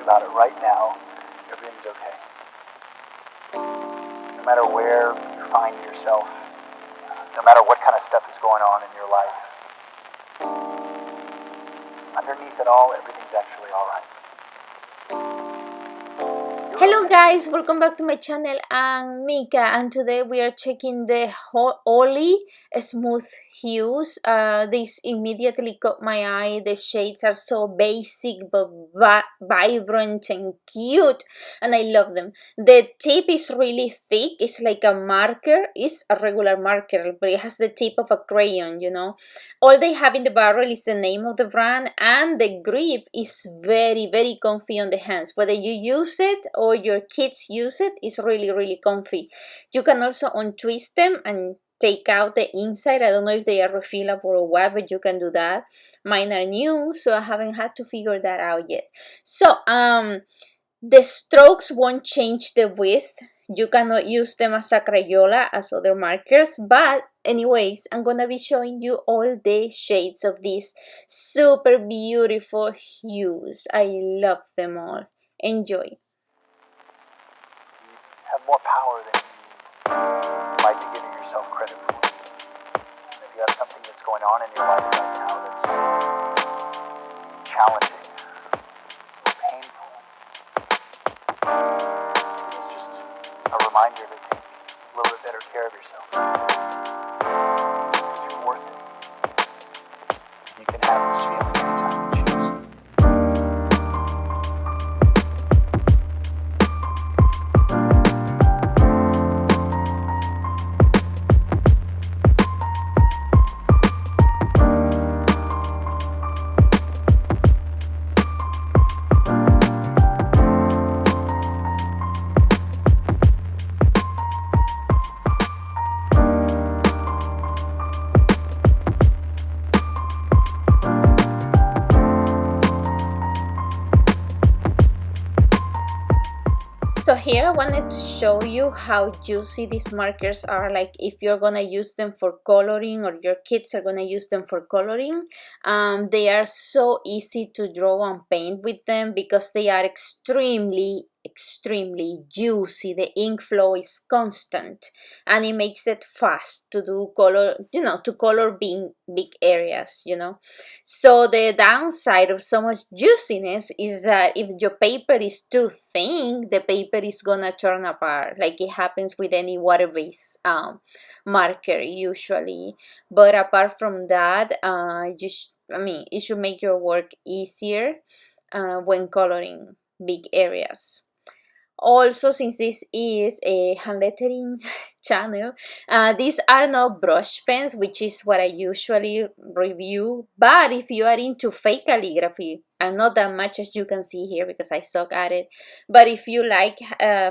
about it right now, everything's okay. No matter where you find yourself, no matter what kind of stuff is going on in your life, underneath it all, everything's actually alright. Hello guys, welcome back to my channel. I'm Mika and today we are checking the OOLY smooth hues. This immediately caught my eye. The shades are so basic but vibrant and cute and I love them. The tip is really thick. It's like a marker. It's a regular marker but it has the tip of a crayon, you know. All they have in the barrel is the name of the brand and the grip is very comfy on the hands. Whether you use it or your kids use it, it's really comfy. You can also untwist them and take out the inside. I don't know if they are refillable or what, but you can do that. Mine are new, so I haven't had to figure that out yet. So the strokes won't change the width. You cannot use them as a Crayola as other markers, but anyways, I'm gonna be showing you all the shades of these super beautiful hues. I love them all. Enjoy. You have more power than you might be giving yourself credit for. And if you have something that's going on in your life right now that's challenging or painful, it's just a reminder to take a little bit better care of yourself. Because you're worth it. You can have this feeling anytime you choose. So here I wanted to show you how juicy these markers are. Like if you're gonna use them for coloring or your kids are gonna use them for coloring, they are so easy to draw and paint with them because they are extremely juicy. The ink flow is constant and it makes it fast to do color, you know, to color big areas, you know. So the downside of so much juiciness is that if your paper is too thin, the paper is gonna turn apart, like it happens with any water-based marker usually. But apart from that, it should make your work easier when coloring big areas. Also, since this is a hand lettering channel, these are not brush pens, which is what I usually review. But if you are into fake calligraphy, and not that much as you can see here because I suck at it, but if you like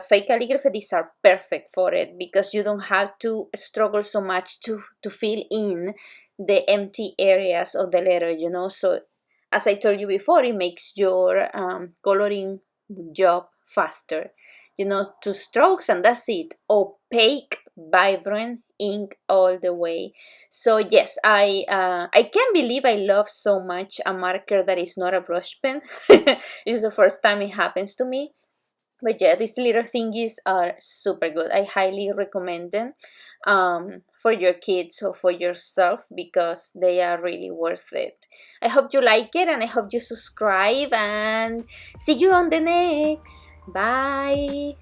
fake calligraphy, these are perfect for it because you don't have to struggle so much to fill in the empty areas of the letter, you know. So as I told you before, it makes your coloring job faster. You know, 2 strokes and that's it. Opaque, vibrant ink all the way. So yes, I can't believe I love so much a marker that is not a brush pen. This is the first time it happens to me. But yeah, these little thingies are super good. I highly recommend them for your kids or for yourself because they are really worth it. I hope you like it and I hope you subscribe and see you on the next. Bye.